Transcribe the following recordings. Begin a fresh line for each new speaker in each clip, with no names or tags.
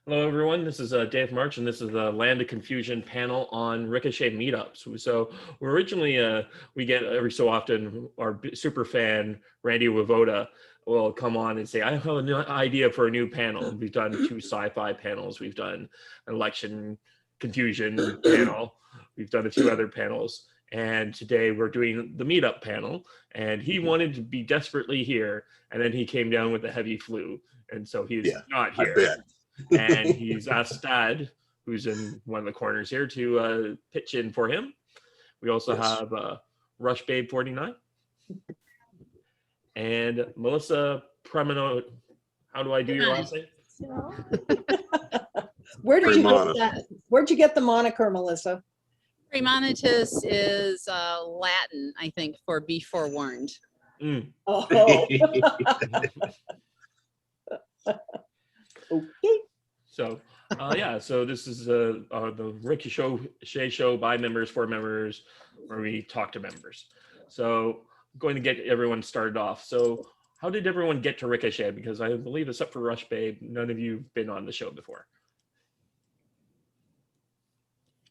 Hello, everyone. This is Dave March, and this is the Land of Confusion panel on Ricochet Meetups. So we're originally, we get every so often our super fan, Randy Wavoda, will come on and say, I have an idea for a new panel. We've done 2 sci-fi panels. We've done an election confusion panel. We've done a few other panels. And today we're doing the meetup panel. And he wanted to be desperately here. And then he came down with a heavy flu. And so he's not here.
I bet.
And he's asked Dad, who's in one of the corners here, to pitch in for him. We also have Rush Babe 49 and Melissa Premino. How do I do your last name?
Where'd you get the moniker, Melissa?
Premonitus is Latin, I think, for be forewarned.
Mm.
Oh. Okay.
So, so this is the Ricochet show by members, for members, where we talk to members. So I'm going to get everyone started off. So how did everyone get to Ricochet? Because I believe, except for Rush Babe, none of you have been on the show before.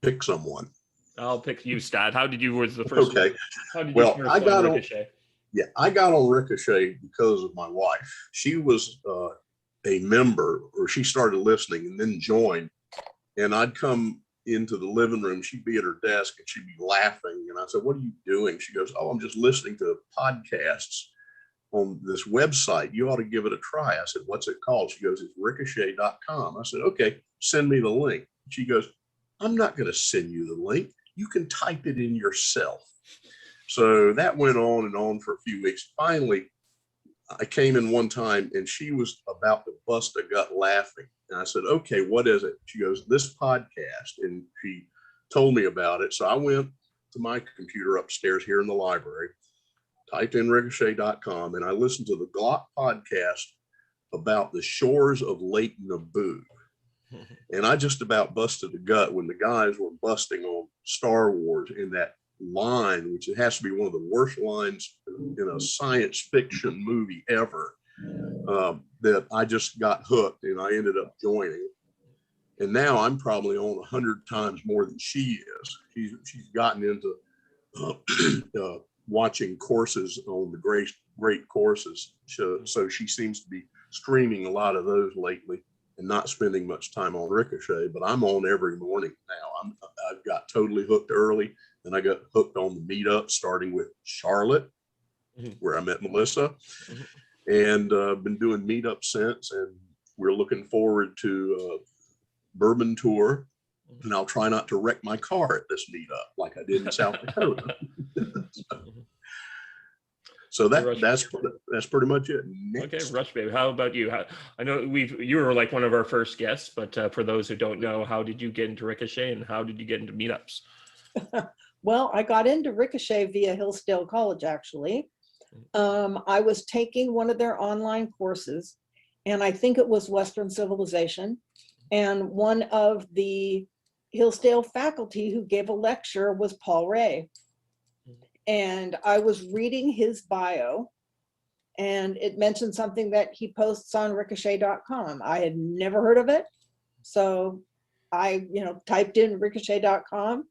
Pick someone.
I'll pick you, Stat. How did you, was the first
Okay.
one? How did you
Well,
first
I got
on
on,
Ricochet?
I got on Ricochet because of my wife. She was a member, or she started listening and then joined. And I'd come into the living room, she'd be at her desk and she'd be laughing. And I said, what are you doing? She goes, oh, I'm just listening to podcasts on this website. You ought to give it a try. I said, what's it called? She goes, it's ricochet.com. I said, okay, send me the link. She goes, I'm not going to send you the link. You can type it in yourself. So that went on for a few weeks. Finally, I came in one time and she was about to bust a gut laughing. And I said, okay, what is it? She goes, this podcast. And she told me about it. So I went to my computer upstairs here in the library, typed in ricochet.com, and I listened to the LoC podcast about the shores of Lake Naboo. And I just about busted a gut when the guys were busting on Star Wars in that line, which it has to be one of the worst lines in a science fiction movie ever, that I just got hooked and I ended up joining. And now I'm probably on 100 times more than she is. She's gotten into watching courses on the great courses. So she seems to be streaming a lot of those lately and not spending much time on Ricochet, but I'm on every morning now. I've got totally hooked early. Then I got hooked on the meetup, starting with Charlotte, where I met Melissa, and been doing meetups since. And we're looking forward to Bourbon Tour, and I'll try not to wreck my car at this meetup like I did in South Dakota. So that's pretty much it.
Okay, Rush Babe, how about you? I know you were like one of our first guests, but for those who don't know, how did you get into Ricochet and how did you get into meetups?
Well, I got into Ricochet via Hillsdale College, actually. I was taking one of their online courses, and I think it was Western Civilization. And one of the Hillsdale faculty who gave a lecture was Paul Ray. And I was reading his bio, and it mentioned something that he posts on ricochet.com. I had never heard of it. So I, typed in ricochet.com,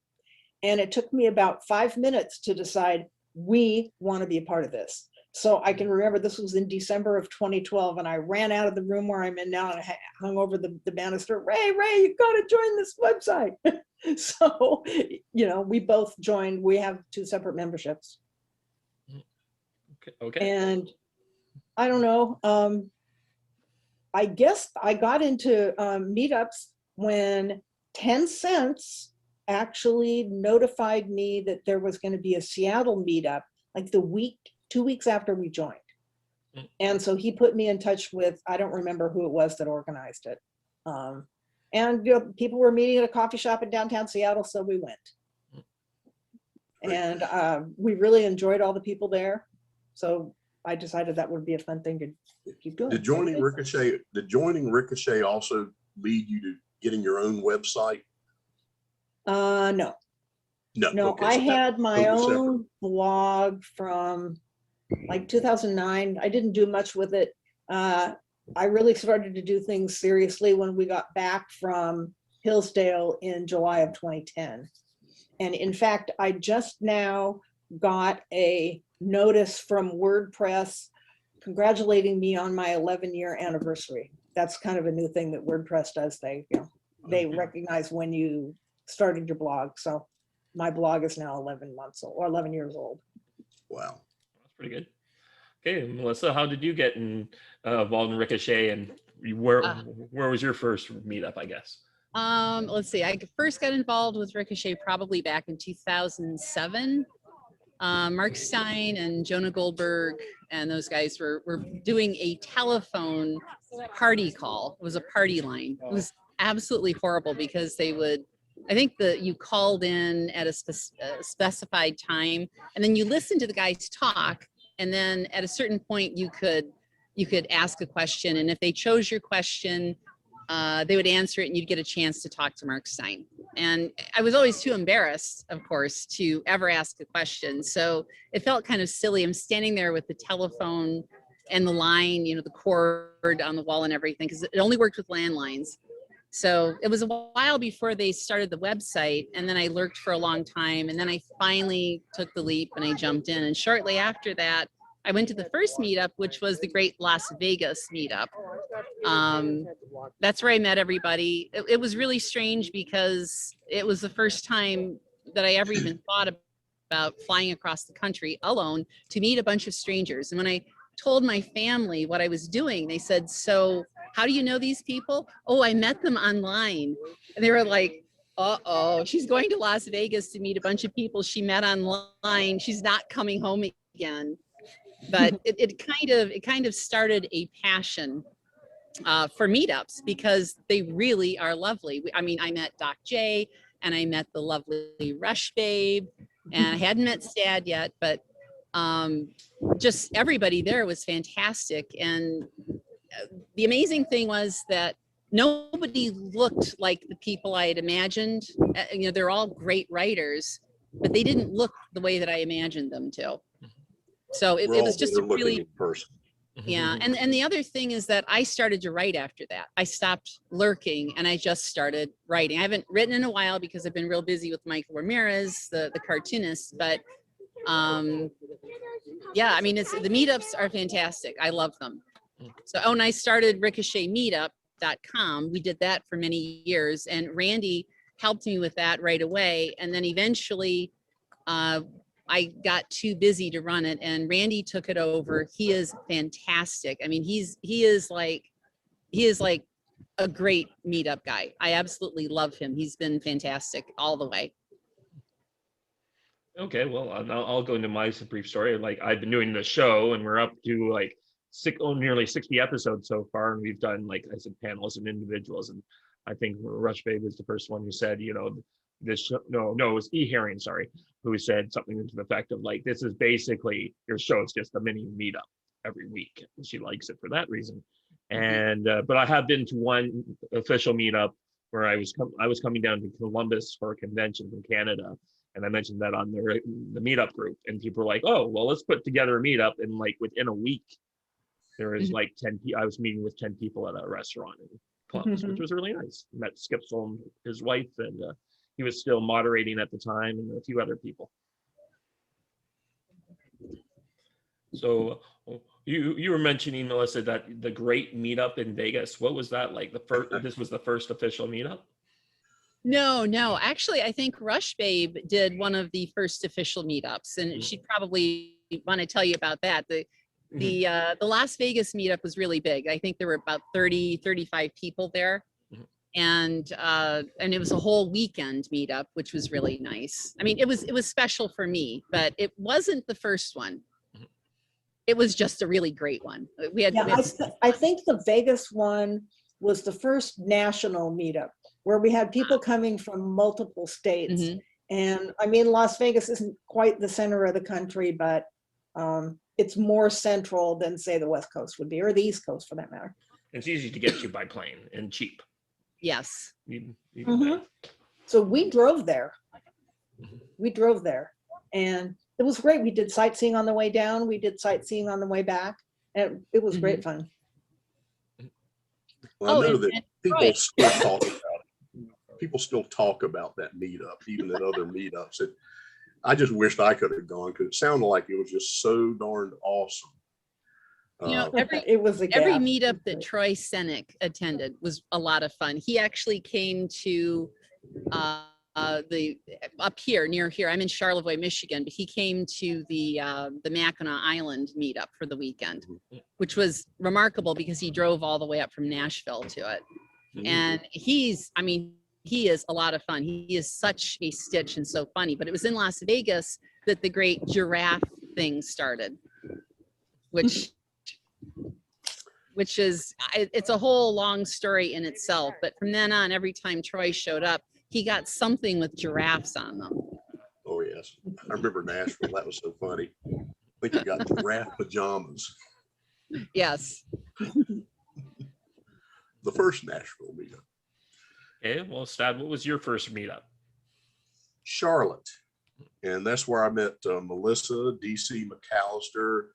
and it took me about 5 minutes to decide we want to be a part of this. So I can remember this was in December of 2012, and I ran out of the room where I'm in now and I hung over the banister. Ray, you got to join this website. So, we both joined. We have 2 separate memberships.
Okay.
And I don't know. I guess I got into meetups when 10 Cents actually notified me that there was going to be a Seattle meetup, like 2 weeks after we joined. And so he put me in touch with, I don't remember who it was that organized it. And people were meeting at a coffee shop in downtown Seattle, so we went. And we really enjoyed all the people there. So I decided that would be a fun thing to keep doing.
Did joining Ricochet also lead you to getting your own website?
No.
Okay,
I
so
had my
totally
own
separate.
blog from like 2009. I didn't do much with it. I really started to do things seriously when we got back from Hillsdale in July of 2010. And in fact, I just now got a notice from WordPress congratulating me on my 11-year anniversary. That's kind of a new thing that WordPress does. They recognize when you started your blog. So my blog is now 11 months old, or 11 years old.
Wow.
That's pretty good. Okay, Melissa, how did you get involved in Ricochet, and where was your first meetup, I guess?
Let's see. I first got involved with Ricochet probably back in 2007. Mark Stein and Jonah Goldberg and those guys were doing a telephone party call. It was a party line. It was absolutely horrible because they would, I think you called in at a specified time, and then you listened to the guys talk, and then at a certain point you could ask a question, and if they chose your question, they would answer it and you'd get a chance to talk to Mark Stein. And I was always too embarrassed, of course, to ever ask a question. So it felt kind of silly. I'm standing there with the telephone and the line, the cord on the wall and everything, because it only worked with landlines. So it was a while before they started the website, and then I lurked for a long time, and then I finally took the leap and I jumped in. And shortly after that, I went to the first meetup, which was the Great Las Vegas meetup. That's where I met everybody. It was really strange because it was the first time that I ever even thought about flying across the country alone to meet a bunch of strangers. And when I told my family what I was doing, they said, "So how do you know these people?" "Oh, I met them online." And they were like, "Uh-oh, she's going to Las Vegas to meet a bunch of people she met online. She's not coming home again." But it kind of started a passion for meetups, because they really are lovely. I mean, I met Doc J, and I met the lovely Rush Babe, and I hadn't met Stad yet, but just everybody there was fantastic. And the amazing thing was that nobody looked like the people I had imagined. They're all great writers, but they didn't look the way that I imagined them to. So it was just a really
person.
Yeah. And the other thing is that I started to write after that. I stopped lurking and I just started writing. I haven't written in a while because I've been real busy with Michael Ramirez, the cartoonist, but yeah, I mean, the meetups are fantastic. I love them. So, and I started ricochetmeetup.com. We did that for many years, and Randy helped me with that right away. And then eventually, I got too busy to run it, and Randy took it over. He is fantastic. I mean, he is like a great meetup guy. I absolutely love him. He's been fantastic all the way.
Okay, well, I'll go into my brief story. Like, I've been doing the show, and we're up to like nearly 60 episodes so far, and we've done, like I said, panels and individuals. And I think Rush Babe was the first one who said, this no, it was E. Herring, sorry, who said something to the effect of, like, this is basically your show. It's just a mini meetup every week. And she likes it for that reason. And but I have been to one official meetup where I was coming down to Columbus for a convention from Canada, and I mentioned that on the meetup group, and people were like, "Oh, well, let's put together a meetup." And like within a week, there was like 10 people. I was meeting with 10 people at a restaurant in Columbus, which was really nice. Met Skip Solm, his wife, and he was still moderating at the time, and a few other people. So you were mentioning, Melissa, that the great meetup in Vegas. What was that like? This was the first official meetup?
No. Actually, I think Rush Babe did one of the first official meetups, and she'd probably want to tell you about that. The Las Vegas meetup was really big. I think there were about 35 people there. And it was a whole weekend meetup, which was really nice. I mean, it was special for me, but it wasn't the first one. It was just a really great one.
I think the Vegas one was the first national meetup where we had people coming from multiple states. And I mean, Las Vegas isn't quite the center of the country, but it's more central than, say, the West Coast would be, or the East Coast for that matter.
It's easy to get to by plane and cheap.
Yes.
So we drove there. And it was great. We did sightseeing on the way down. We did sightseeing on the way back. And it was great fun.
Well,
Oh,
I know
and,
that
and
people
Troy,
still talk about it. People still talk about that meetup, even at other meetups. I just wished I could have gone because it sounded like it was just so darned awesome.
you know,
It was a
every
gas.
meetup that Troy Senek attended was a lot of fun. He actually came to the up here near here. I'm in Charlevoix, Michigan, but he came to the Mackinac Island meetup for the weekend, which was remarkable because he drove all the way up from Nashville to it. And I mean, he is a lot of fun. He is such a stitch and so funny. But it was in Las Vegas that the great giraffe thing started, which is, it's a whole long story in itself. But from then on, every time Troy showed up, he got something with giraffes on them.
Oh, yes. I remember Nashville. That was so funny. I think you got giraffe pajamas.
Yes.
The first Nashville meetup.
Okay, well, Stad, what was your first meetup?
Charlotte. And that's where I met Melissa, DC McAllister,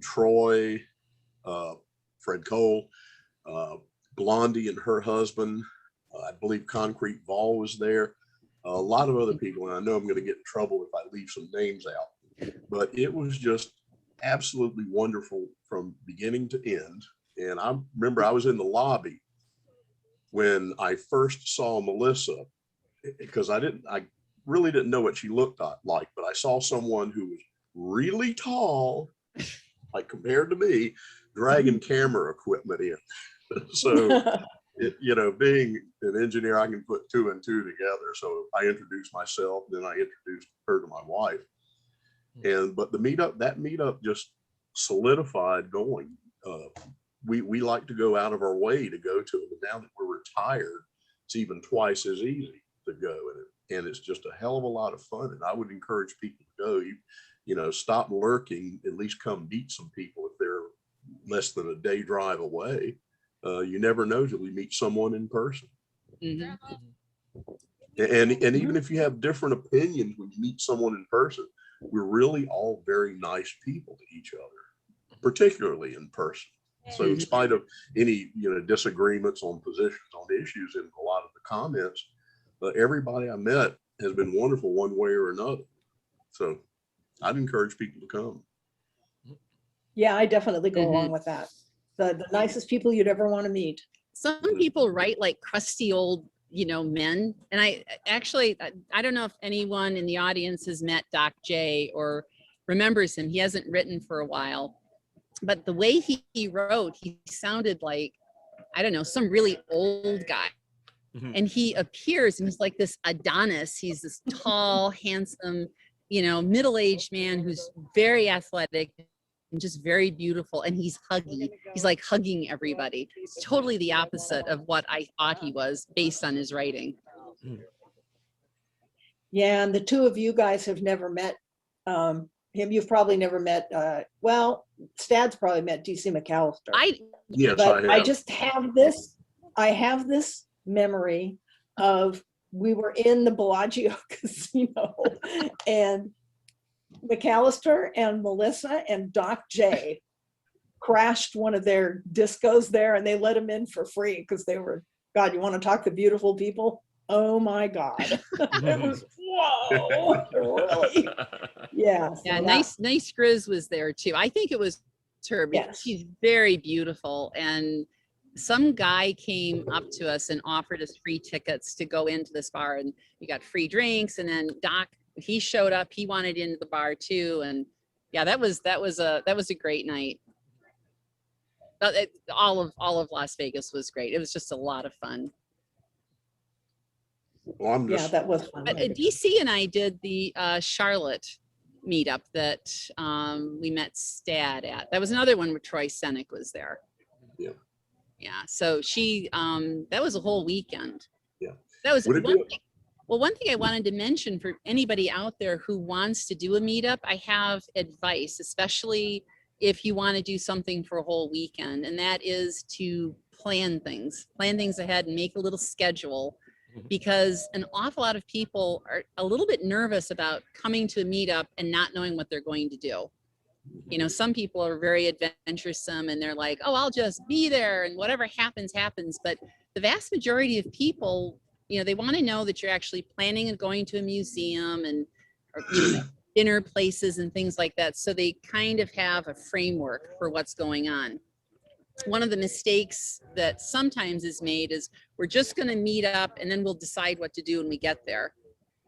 Troy, Fred Cole, Blondie and her husband. I believe Concrete Vol was there. A lot of other people, and I know I'm going to get in trouble if I leave some names out, but it was just absolutely wonderful from beginning to end. And I remember I was in the lobby when I first saw Melissa, because I really didn't know what she looked like, but I saw someone who was really tall, like compared to me, dragging camera equipment in. So, being an engineer, I can put two and two together. So I introduced myself, then I introduced her to my wife. But that meetup just solidified going. We like to go out of our way to go to it. And now that we're retired, it's even twice as easy to go. And it's just a hell of a lot of fun. And I would encourage people to go. Stop lurking, at least come meet some people if they're less than a day drive away. You never know till you meet someone in person.
Mm-hmm.
And even if you have different opinions when you meet someone in person, we're really all very nice people to each other, particularly in person. So in spite of any disagreements on positions on issues in a lot of the comments, everybody I met has been wonderful one way or another. So I'd encourage people to come.
Yeah, I definitely go along with that. The nicest people you'd ever want to meet.
Some people write like crusty old, men. And I don't know if anyone in the audience has met Doc J or remembers him. He hasn't written for a while, but the way he wrote, he sounded like, I don't know, some really old guy. And he appears and he's like this Adonis. He's this tall, handsome, middle-aged man who's very athletic and just very beautiful. And he's huggy. He's like hugging everybody. It's totally the opposite of what I thought he was based on his writing.
Yeah, and the two of you guys have never met him. You've probably never met, Stad's probably met DC McAllister.
Yes,
but
I
I just have this memory of we were in the Bellagio casino and McAllister and Melissa and Doc J crashed one of their discos there and they let them in for free because they were, God, you want to talk to beautiful people? Oh my God. It was, whoa, really? Yeah. So
Yeah, nice Grizz was there too. I think it was her because she's very beautiful. And some guy came up to us and offered us free tickets to go into this bar and you got free drinks. And then Doc, he showed up, he wanted into the bar too. And yeah, that was a great night. All of Las Vegas was great. It was just a lot of fun.
Well,
that was fun.
But DC and I did the Charlotte meetup that we met Stad at. That was another one where Troy Senek was there.
Yeah.
Yeah. So she, that was a whole weekend.
Yeah.
That was one thing. Well, one thing I wanted to mention for anybody out there who wants to do a meetup, I have advice, especially if you want to do something for a whole weekend, and that is to plan things ahead and make a little schedule, because an awful lot of people are a little bit nervous about coming to a meetup and not knowing what they're going to do. You know, some people are very adventuresome and they're like, oh, I'll just be there and whatever happens, happens. But the vast majority of people, you know, they want to know that you're actually planning on going to a museum and or, you know, dinner places and things like that. So they kind of have a framework for what's going on. One of the mistakes that sometimes is made is we're just going to meet up and then we'll decide what to do when we get there.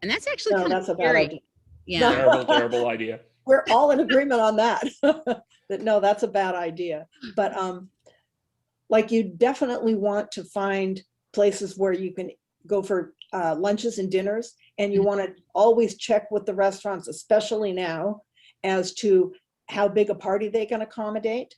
And that's actually
No,
kind
that's
of
a bad
scary.
idea.
Yeah.
Terrible, terrible idea.
We're all in agreement on that. That no, that's a bad idea. But like you definitely want to find places where you can go for lunches and dinners, and you want to always check with the restaurants, especially now, as to how big a party they can accommodate.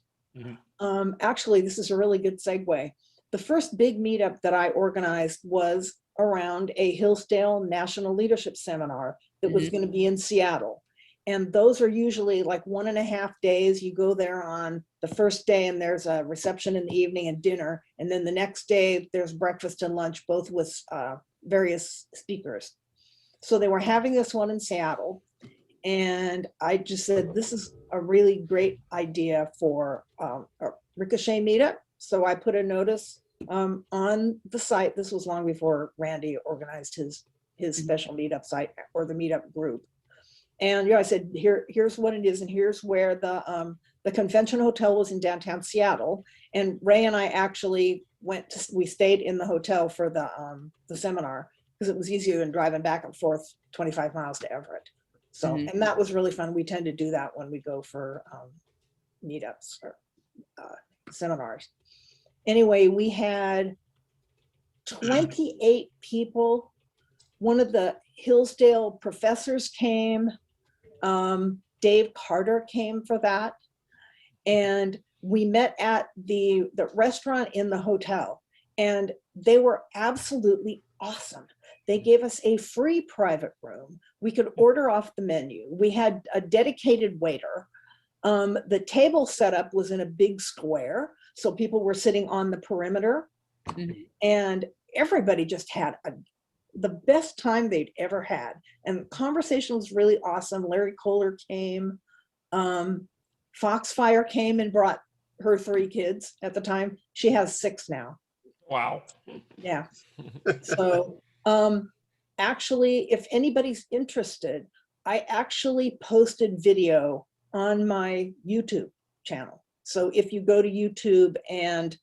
Actually, this is a really good segue. The first big meetup that I organized was around a Hillsdale National Leadership Seminar that was going to be in Seattle. And those are usually like 1.5 days. You go there on the first day and there's a reception in the evening and dinner. And then the next day there's breakfast and lunch, both with various speakers. So they were having this one in Seattle. And I just said, this is a really great idea for a Ricochet meetup. So I put a notice on the site. This was long before Randy organized his special meetup site or the meetup group. And I said, here's what it is, and here's where the convention hotel was in downtown Seattle. And Ray and I actually we stayed in the hotel for the seminar because it was easier than driving back and forth 25 miles to Everett. So, and that was really fun. We tend to do that when we go for meetups or seminars. Anyway, we had 28 people. One of the Hillsdale professors came. Dave Carter came for that. And we met at the restaurant in the hotel, and they were absolutely awesome. They gave us a free private room. We could order off the menu. We had a dedicated waiter. The table setup was in a big square, so people were sitting on the perimeter, and everybody just had the best time they'd ever had. And the conversation was really awesome. Larry Kohler came. Foxfire came and brought her 3 kids at the time. She has 6 now.
Wow.
Yeah. So actually, if anybody's interested, I actually posted video on my YouTube channel. So if you go to YouTube and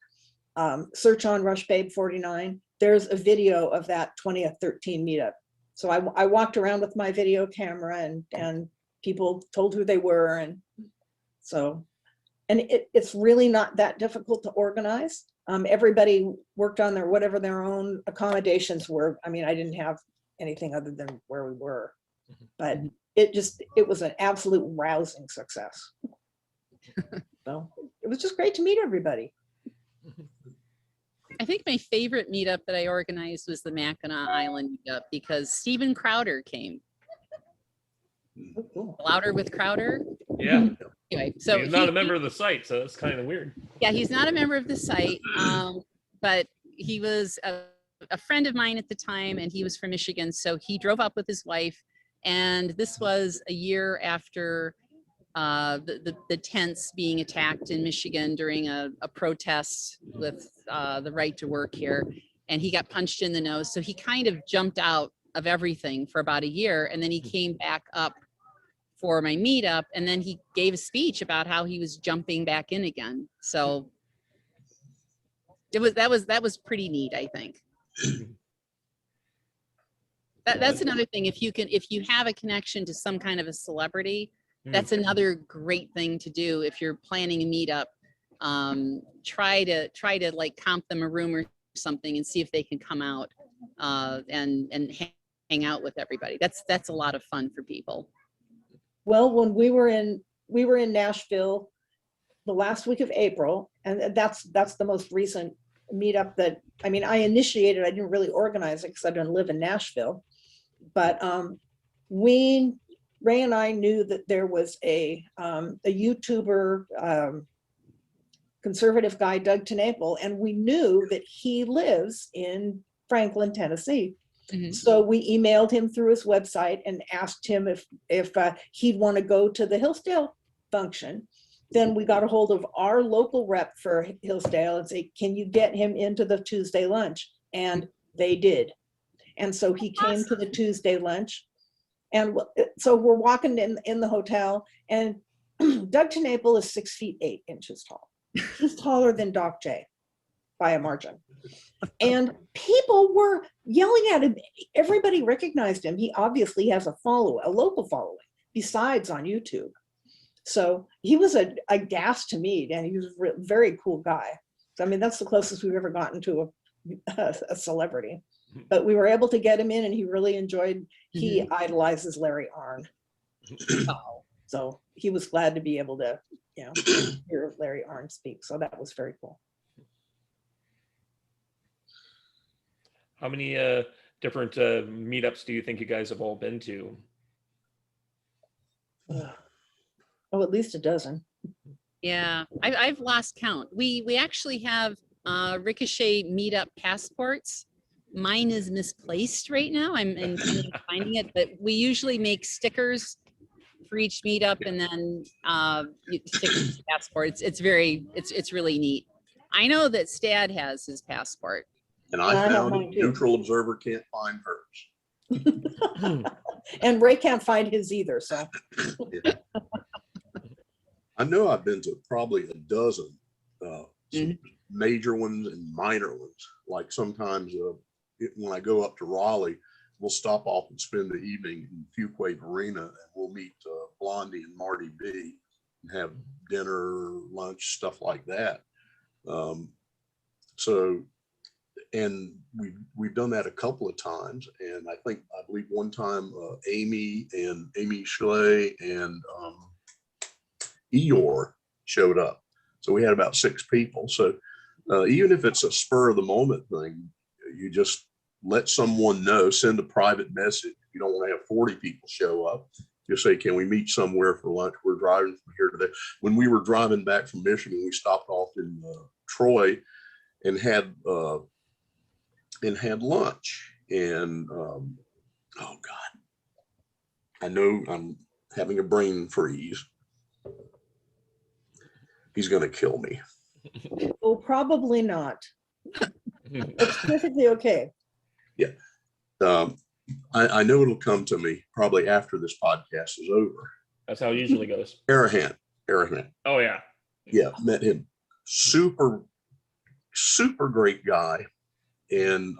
search on Rush Babe 49, there's a video of that 20th 13 meetup. So I walked around with my video camera, and people told who they were. And so, and it's really not that difficult to organize. Everybody worked on whatever their own accommodations were. I mean, I didn't have anything other than where we were, but it was an absolute rousing success. So it was just great to meet everybody.
I think my favorite meetup that I organized was the Mackinac Island meetup because Stephen Crowder came.
Oh, cool.
Louder with Crowder.
Yeah.
Anyway, so
he's not a member of the site, so it's kind of weird.
Yeah, he's not a member of the site, but he was a friend of mine at the time, and he was from Michigan. So he drove up with his wife, and this was a year after the tents being attacked in Michigan during a protest with the right to work here, and he got punched in the nose. So he kind of jumped out of everything for about a year, and then he came back up for my meetup, and then he gave a speech about how he was jumping back in again. So that was pretty neat, I think. That's another thing. If you have a connection to some kind of a celebrity, that's another great thing to do. If you're planning a meetup, try to like comp them a room or something and see if they can come out and hang out with everybody. That's a lot of fun for people.
Well, when we were in Nashville the last week of April, and that's the most recent meetup that, I mean, I initiated. I didn't really organize it because I don't live in Nashville, but Ray and I knew that there was a YouTuber, conservative guy, Doug TenNapel, and we knew that he lives in Franklin, Tennessee. So we emailed him through his website and asked him if he'd want to go to the Hillsdale function. Then we got a hold of our local rep for Hillsdale and say, can you get him into the Tuesday lunch? And they did. And so he came to the Tuesday lunch. And so we're walking in the hotel, and Doug Tenaple is 6'8" tall. He's taller than Doc J by a margin. And people were yelling at him. Everybody recognized him. He obviously has a local following, besides on YouTube. So he was a gas to meet, and he was a very cool guy. So, I mean, that's the closest we've ever gotten to a celebrity. But we were able to get him in, and he really enjoyed, he idolizes Larry Arnn. So he was glad to be able to, hear Larry Arnn speak. So that was very cool.
How many different meetups do you think you guys have all been to?
Oh, at least a dozen.
Yeah, I've lost count. We actually have Ricochet meetup passports. Mine is misplaced right now. I'm intending finding it, but we usually make stickers for each meetup, and then you stick the passports. It's really neat. I know that Stad has his passport.
And I found it. Neutral observer can't find hers.
And Ray can't find his either. So
yeah. I know I've been to probably a dozen major ones and minor ones. Like sometimes when I go up to Raleigh, we'll stop off and spend the evening in Fuquay Arena, and we'll meet Blondie and Marty B and have dinner, lunch, stuff like that. And we've done that a couple of times, and I believe one time Amy Schley and Eeyore showed up, so we had about 6 people. So even if it's a spur of the moment thing, you just let someone know, send a private message. You don't want to have 40 people show up. Just say, can we meet somewhere for lunch? We're driving from here to there. When we were driving back from Michigan, we stopped off in Troy and had lunch. And oh God, I know I'm having a brain freeze. He's going to kill me.
Oh, probably not. It's perfectly okay.
Yeah. I know it'll come to me probably after this podcast is over.
That's how it usually goes.
Arahan.
Oh, yeah.
Yeah, met him. Super great guy, and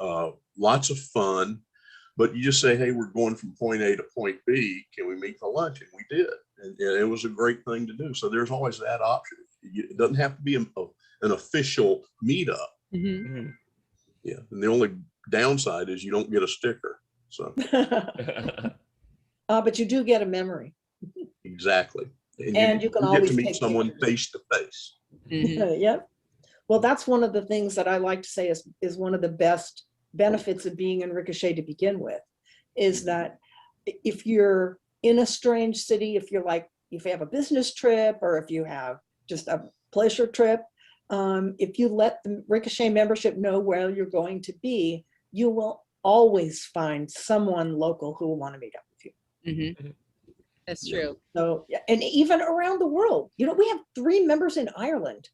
lots of fun. But you just say, hey, we're going from point A to point B. Can we meet for lunch? And we did. And it was a great thing to do. So there's always that option. It doesn't have to be an official meetup.
Mm-hmm.
Yeah. And the only downside is you don't get a sticker. So
but you do get a memory.
Exactly.
And you can always
get to meet
take
someone
pictures.
face to face.
Mm-hmm.
Yep. Well, that's one of the things that I like to say is one of the best benefits of being in Ricochet to begin with, is that if you're in a strange city, if you have a business trip, or if you have just a pleasure trip, if you let the Ricochet membership know where you're going to be, you will always find someone local who will want to meet up with you.
Mm-hmm. That's true.
So, and even around the world, we have 3 members in Ireland.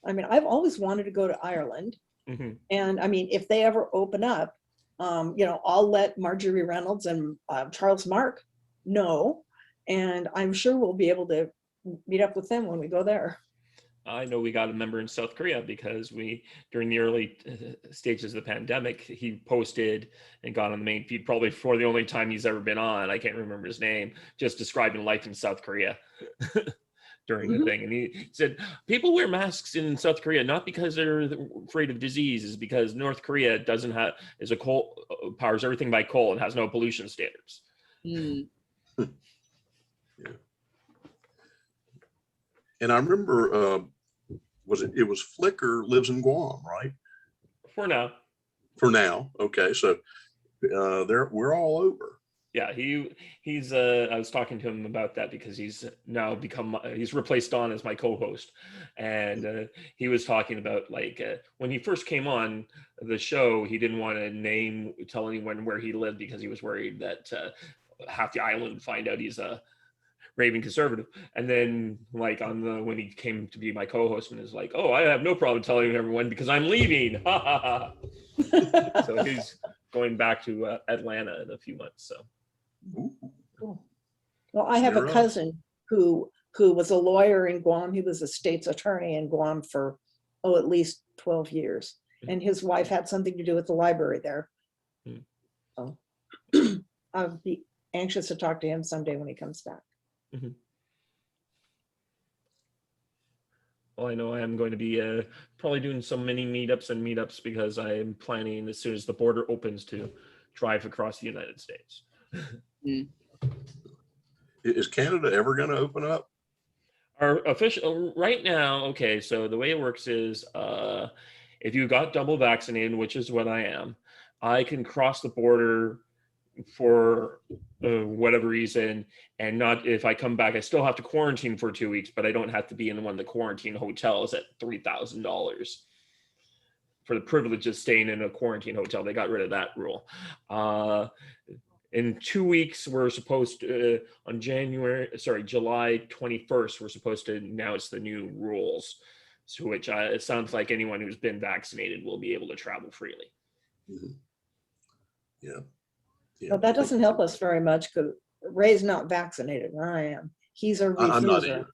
I mean, I've always wanted to go to Ireland.
Mm-hmm.
And I mean, if they ever open up, I'll let Marjorie Reynolds and Charles Mark know, and I'm sure we'll be able to meet up with them when we go there.
I know we got a member in South Korea because during the early stages of the pandemic, he posted and got on the main feed, probably for the only time he's ever been on. I can't remember his name, just describing life in South Korea during the thing. And he said, people wear masks in South Korea, not because they're afraid of disease, is because North Korea is a coal, powers everything by coal and has no pollution standards.
Mm.
Yeah. And I remember, it was Flickr lives in Guam, right?
For now.
For now. Okay. So we're all over.
Yeah, he's I was talking to him about that because he's now he's replaced Don as my co-host, and he was talking about when he first came on the show, he didn't want to tell anyone where he lived because he was worried that half the island would find out he's a raving conservative. And then like when he came to be my co-host and is like, oh, I have no problem telling everyone because I'm leaving. So he's going back to Atlanta in a few months. So.
Ooh.
Cool. Well, I have a cousin who was a lawyer in Guam. He was a state's attorney in Guam for, at least 12 years. And his wife had something to do with the library there. So I'll be anxious to talk to him someday when he comes back.
Well, I know I am going to be probably doing so many meetups because I am planning as soon as the border opens to drive across the United States.
Is Canada ever going to open up?
Our official right now, okay, so the way it works is if you got double vaccinated, which is what I am, I can cross the border for whatever reason, and not if I come back, I still have to quarantine for 2 weeks, but I don't have to be in one of the quarantine hotels at $3,000 for the privilege of staying in a quarantine hotel. They got rid of that rule. In 2 weeks, we're supposed to, on July 21st, we're supposed to announce the new rules, to which it sounds like anyone who's been vaccinated will be able to travel freely.
Yeah.
But that doesn't help us very much because Ray's not vaccinated. And I am. He's a
I'm not
refuser.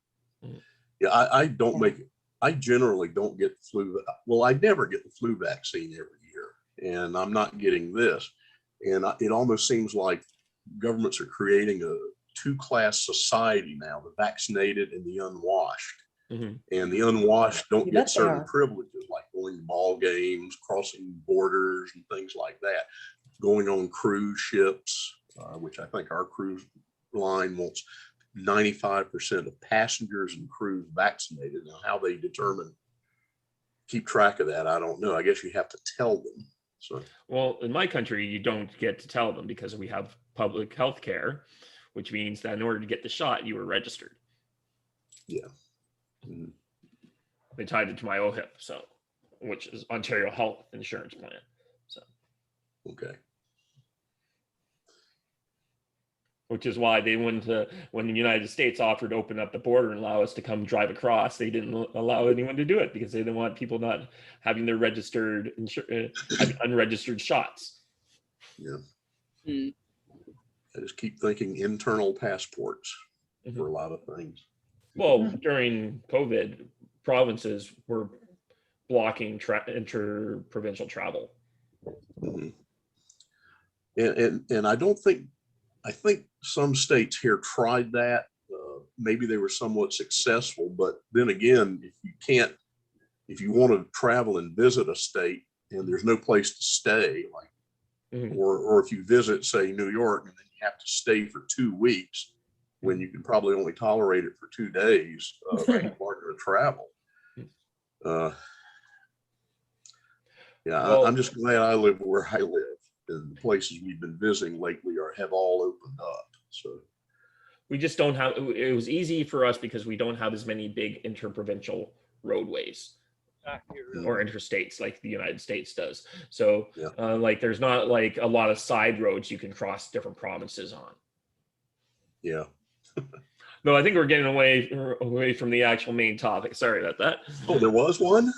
either. Yeah, I don't make it. I generally don't get the flu. Well, I never get the flu vaccine every year, and I'm not getting this. And it almost seems like governments are creating a two-class society now: the vaccinated and the unwashed. And the unwashed don't get certain privileges, like going to ball games, crossing borders, and things like that. Going on cruise ships, which I think our cruise line wants 95% of passengers and crews vaccinated. Now, how they keep track of that, I don't know. I guess you have to tell them. So,
well, in my country, you don't get to tell them because we have public health care, which means that in order to get the shot, you were registered.
Yeah.
They tied it to my OHIP, so, which is Ontario Health Insurance Plan. So.
Okay.
Which is why they wouldn't, when the United States offered to open up the border and allow us to come drive across, they didn't allow anyone to do it because they didn't want people not having their registered, having unregistered shots.
Yeah. I just keep thinking internal passports for a lot of things.
Well, during COVID, provinces were blocking inter-provincial travel.
And I think some states here tried that. Maybe they were somewhat successful, but then again, if you want to travel and visit a state and there's no place to stay, like, or if you visit, say, New York, and then you have to stay for 2 weeks when you can probably only tolerate it for 2 days, people aren't going to travel.
Well,
I'm just glad I live where I live. And the places we've been visiting lately have all opened up. So
we just don't have, it was easy for us because we don't have as many big interprovincial roadways or interstates like the United States does. So like there's not like a lot of side roads you can cross different provinces on.
Yeah.
No, I think we're getting away from the actual main topic. Sorry about that.
Oh, there was one?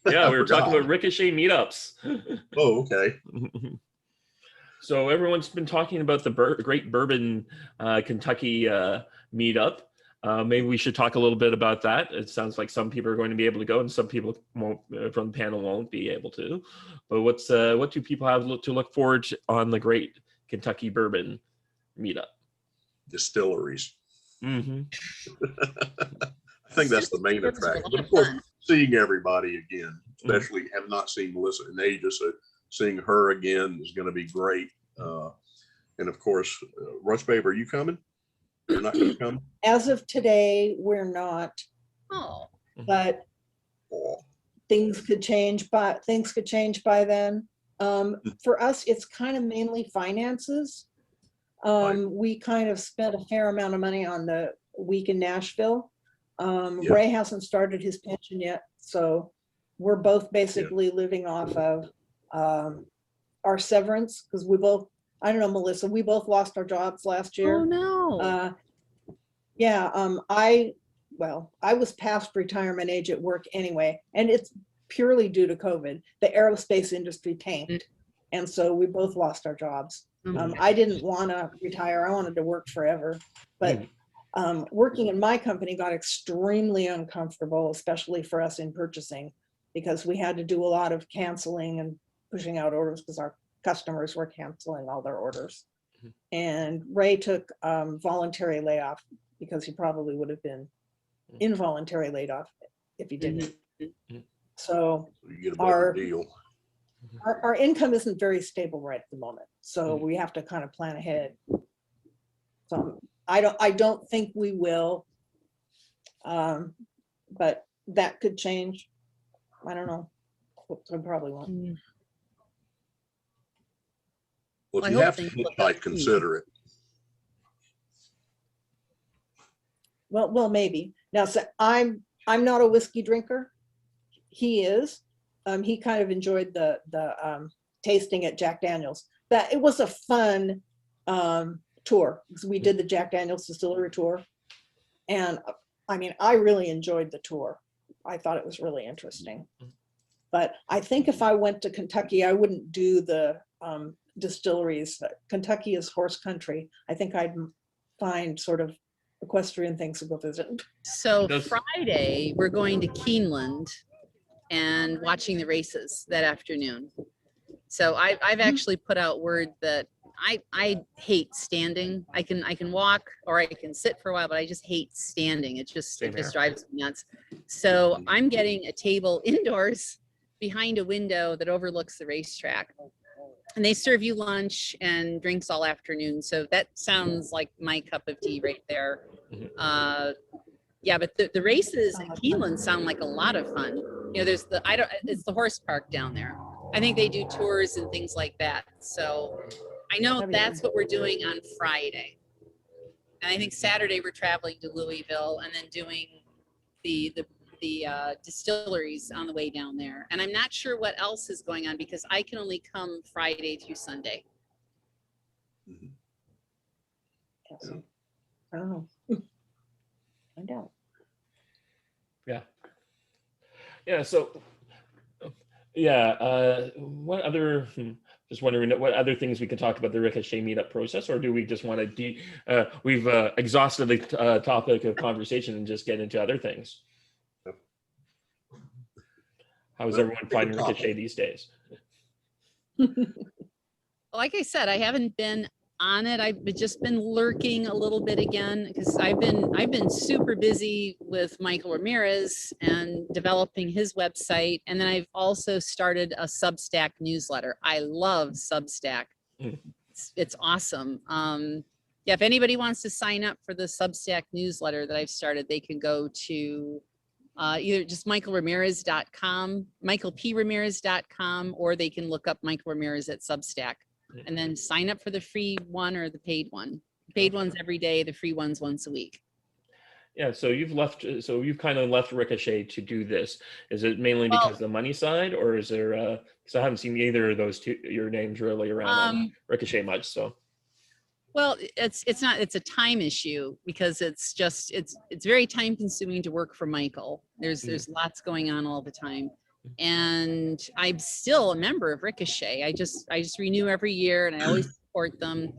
Yeah, we were talking about Ricochet meetups.
Oh, okay.
So everyone's been talking about the Great Bourbon, Kentucky meetup. Maybe we should talk a little bit about that. It sounds like some people are going to be able to go and some people won't, from the panel won't be able to. But what do people have to look forward to on the Great Kentucky Bourbon meetup?
Distilleries.
I
think that's the main attraction. But of course, seeing everybody again, especially have not seen Melissa in ages, so seeing her again is going to be great. And of course, Rush Babe, are you coming? You're not going to come?
As of today, we're not.
Oh.
But things could change by then. For us, it's kind of mainly finances. We kind of spent a fair amount of money on the week in Nashville. Ray hasn't started his pension yet, so we're both basically living off of our severance because we both, I don't know, Melissa, we both lost our jobs last year.
Oh no.
Yeah, well, I was past retirement age at work anyway, and it's purely due to COVID. The aerospace industry tanked, and so we both lost our jobs. I didn't want to retire. I wanted to work forever, but working in my company got extremely uncomfortable, especially for us in purchasing, because we had to do a lot of canceling and pushing out orders because our customers were canceling all their orders. And Ray took voluntary layoff because he probably would have been involuntary laid off if he didn't. So
You get a better deal.
our income isn't very stable right at the moment. So we have to kind of plan ahead. So I don't think we will, but that could change. I don't know. We probably won't.
Well,
I
if you
hope
have to
things look
hitchhike,
up.
consider it.
Well, maybe. Now, so I'm not a whiskey drinker. He is. He kind of enjoyed the tasting at Jack Daniel's. That it was a fun tour because we did the Jack Daniel's distillery tour, and I mean, I really enjoyed the tour. I thought it was really interesting. But I think if I went to Kentucky, I wouldn't do the distilleries. Kentucky is horse country. I think I'd find sort of equestrian things to go visit.
So Friday, we're going to Keeneland and watching the races that afternoon. So I've actually put out word that I hate standing. I can walk or I can sit for a while, but I just hate standing. It just drives me nuts. So I'm getting a table indoors behind a window that overlooks the racetrack. And they serve you lunch and drinks all afternoon. So that sounds like my cup of tea right there. Yeah, but the races at Keeneland sound like a lot of fun. You know, there's it's the horse park down there. I think they do tours and things like that. So I know that's what we're doing on Friday. And I think Saturday we're traveling to Louisville and then doing the distilleries on the way down there. And I'm not sure what else is going on because I can only come Friday through Sunday.
I don't know. I don't.
Yeah. So, what other? Just wondering what other things we can talk about the Ricochet meetup process, or do we just want to we've exhausted the topic of conversation and just get into other things? How is everyone finding Ricochet these days?
Like I said, I haven't been on it. I've just been lurking a little bit again because I've been super busy with Michael Ramirez and developing his website. And then I've also started a Substack newsletter. I love Substack. It's awesome. Yeah, if anybody wants to sign up for the Substack newsletter that I've started, they can go to either just michaelramirez.com, michaelpramirez.com, or they can look up Michael Ramirez at Substack. And then sign up for the free one or the paid one. The paid one's every day, the free one's once a week.
Yeah, so you've kind of left Ricochet to do this. Is it mainly because of the money side, or is there because I haven't seen either of those your names really around on Ricochet much, so.
Well, it's a time issue because it's very time consuming to work for Michael. There's lots going on all the time. And I'm still a member of Ricochet. I just renew every year and I always support them.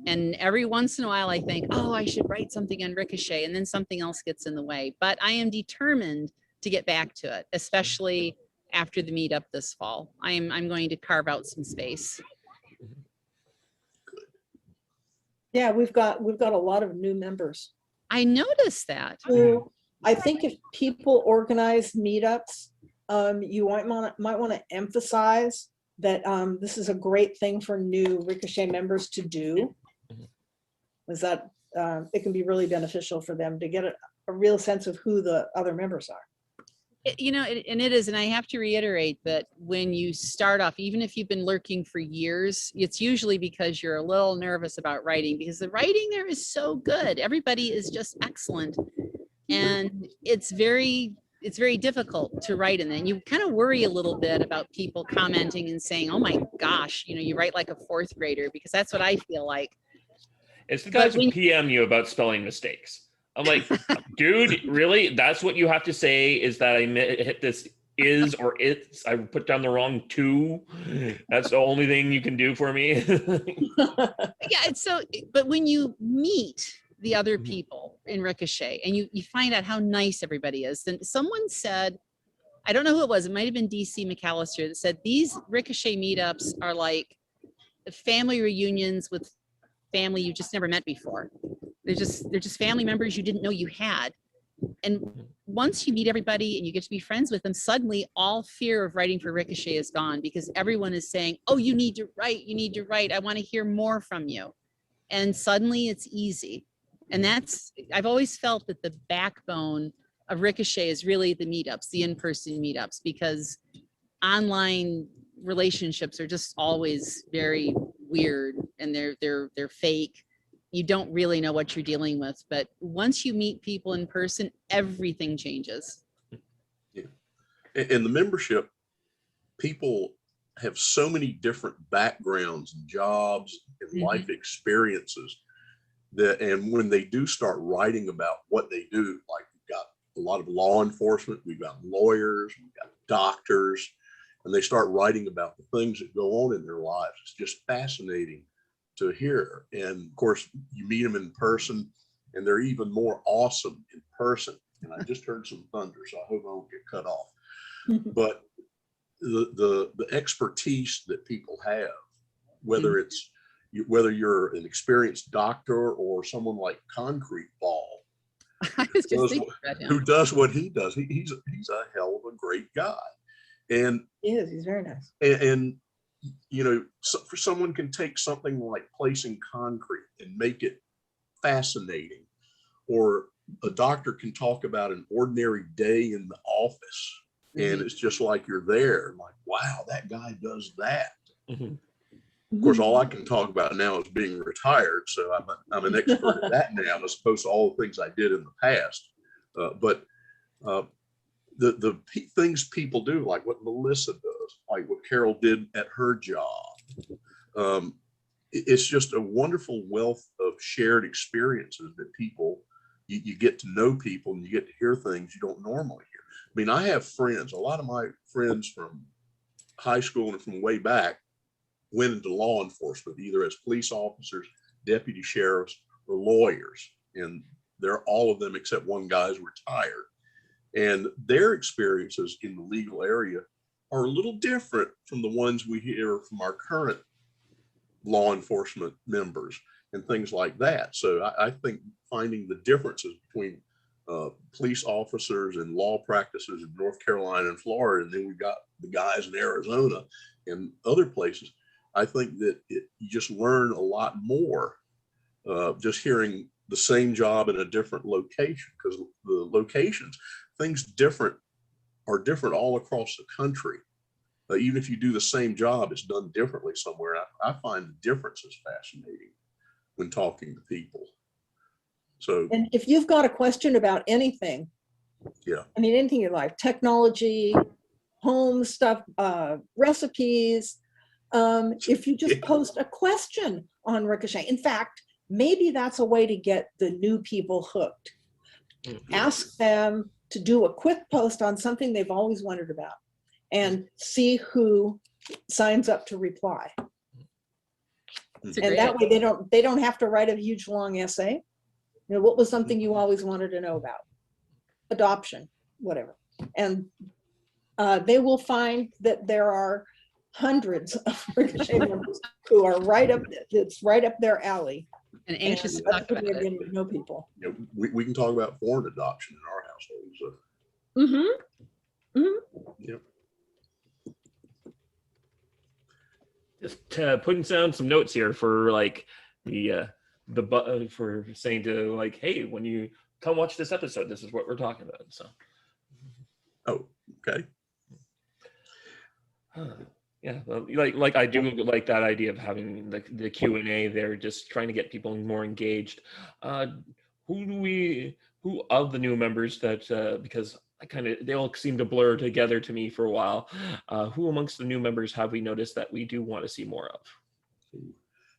And every once in a while I think, oh, I should write something on Ricochet, and then something else gets in the way. But I am determined to get back to it, especially after the meetup this fall. I'm going to carve out some space.
Yeah, we've got a lot of new members.
I noticed that.
So I think if people organize meetups, you might want to emphasize that this is a great thing for new Ricochet members to do. Is that it can be really beneficial for them to get a real sense of who the other members are.
It is, and I have to reiterate that when you start off, even if you've been lurking for years, it's usually because you're a little nervous about writing, because the writing there is so good. Everybody is just excellent, and it's very difficult to write in that. You kind of worry a little bit about people commenting and saying, oh my gosh, you write like a fourth grader, because that's what I feel like.
It's the guys who PM you about spelling mistakes. I'm like, dude, really? That's what you have to say, is that I hit this is or it's, I put down the wrong two. That's the only thing you can do for me.
Yeah, it's so, but when you meet the other people in Ricochet and you find out how nice everybody is, then someone said, I don't know who it was, it might have been DC McAllister, that said these Ricochet meetups are like family reunions with family you just never met before. They're just family members you didn't know you had. And once you meet everybody and you get to be friends with them, suddenly all fear of writing for Ricochet is gone, because everyone is saying, oh, you need to write. I want to hear more from you. And suddenly it's easy. And I've always felt that the backbone of Ricochet is really the meetups, the in-person meetups, because online relationships are just always very weird and they're fake. You don't really know what you're dealing with, but once you meet people in person, everything changes.
Yeah. And the membership, people have so many different backgrounds and jobs and life experiences that, and when they do start writing about what they do, like we've got a lot of law enforcement, we've got lawyers, we've got doctors, and they start writing about the things that go on in their lives. It's just fascinating to hear. And of course, you meet them in person and they're even more awesome in person. And I just heard some thunder, so I hope I won't get cut off. But the expertise that people have, whether it's whether you're an experienced doctor or someone like Concrete Ball,
I was just thinking about him.
who does what he does, he's a hell of a great guy. And
He's very nice.
And you know, for someone can take something like placing concrete and make it fascinating, or a doctor can talk about an ordinary day in the office, and it's just like you're there, like, wow, that guy does that. Of course, all I can talk about now is being retired, so I'm an expert at that now, as opposed to all the things I did in the past. But the things people do, like what Melissa does, like what Carol did at her job, it's just a wonderful wealth of shared experiences that people, you get to know people and you get to hear things you don't normally hear. I mean, I have friends, a lot of my friends from high school and from way back went into law enforcement, either as police officers, deputy sheriffs, or lawyers. And they're all of them except one guy's retired. And their experiences in the legal area are a little different from the ones we hear from our current law enforcement members and things like that. So I think finding the differences between police officers and law practices in North Carolina and Florida, and then we've got the guys in Arizona and other places, I think that you just learn a lot more just hearing the same job in a different location, because the locations, things are different all across the country. Even if you do the same job, it's done differently somewhere. I find the differences fascinating when talking to people. So,
And if you've got a question about anything,
yeah,
I mean, anything you like, technology, home stuff, recipes, if you just post a question on Ricochet. In fact, maybe that's a way to get the new people hooked. Ask them to do a quick post on something they've always wondered about and see who signs up to reply. And that way they don't have to write a huge long essay. You know, what was something you always wanted to know about? Adoption, whatever. And they will find that there are hundreds of Ricochet members who are it's right up their alley.
And anxious to talk about it.
To know people.
you know, we can talk about foreign adoption in our household. So. Yeah.
Just putting down some notes here for like for saying to like, hey, when you come watch this episode, this is what we're talking about. So.
Oh, okay.
Yeah, like I do like that idea of having the Q&A there, just trying to get people more engaged. Who of the new members that because they all seem to blur together to me for a while. Who amongst the new members have we noticed that we do want to see more of?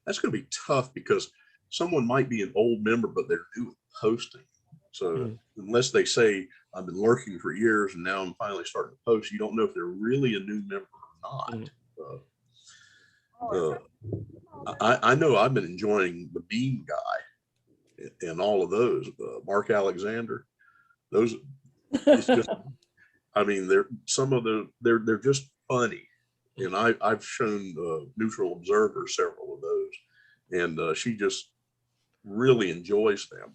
That's going to be tough because someone might be an old member, but they're new at posting. So unless they say, I've been lurking for years and now I'm finally starting to post, you don't know if they're really a new member or not. I know I've been enjoying the Bean Guy and all of those, Mark Alexander, those, it's just, I mean, they're just funny. And I've shown Neutral Observer several of those, and she just really enjoys them.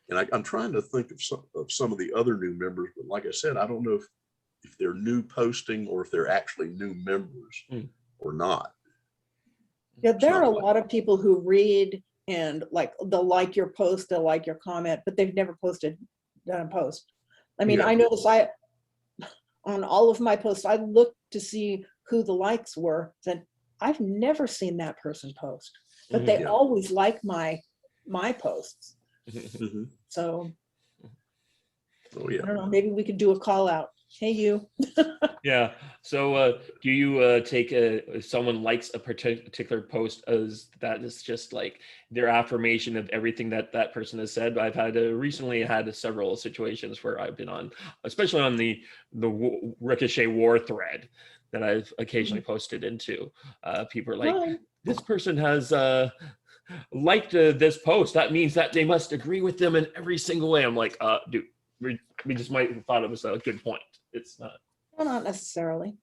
And I'm trying to think of some of the other new members, but like I said, I don't know if they're new posting or if they're actually new members or not.
Yeah, there are a lot of people who read and like they'll like your post, they'll like your comment, but they've never done a post. I mean, I notice on all of my posts, I look to see who the likes were. That I've never seen that person post, but they always like my posts. So I don't know, maybe we could do a call out. Hey, you.
Yeah. So do you take if someone likes a particular post as that is just like their affirmation of everything that that person has said? I've had recently had several situations where I've been on, especially on the Ricochet War thread that I've occasionally posted into. People are like, this person has liked this post. That means that they must agree with them in every single way. I'm like, dude, we just might have thought it was a good point. It's not.
Well, not necessarily.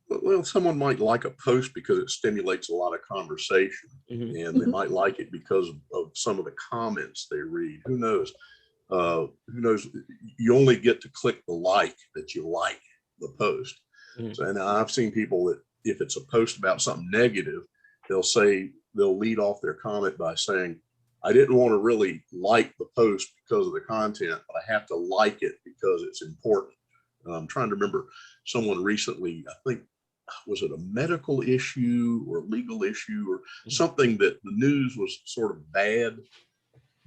Well, someone might like a post because it stimulates a lot of conversation, and they might like it because of some of the comments they read. Who knows? Who knows? You only get to click the like that you like the post. So, and I've seen people that if it's a post about something negative, they'll lead off their comment by saying, I didn't want to really like the post because of the content, but I have to like it because it's important. I'm trying to remember someone recently, I think, was it a medical issue or a legal issue or something that the news was sort of bad,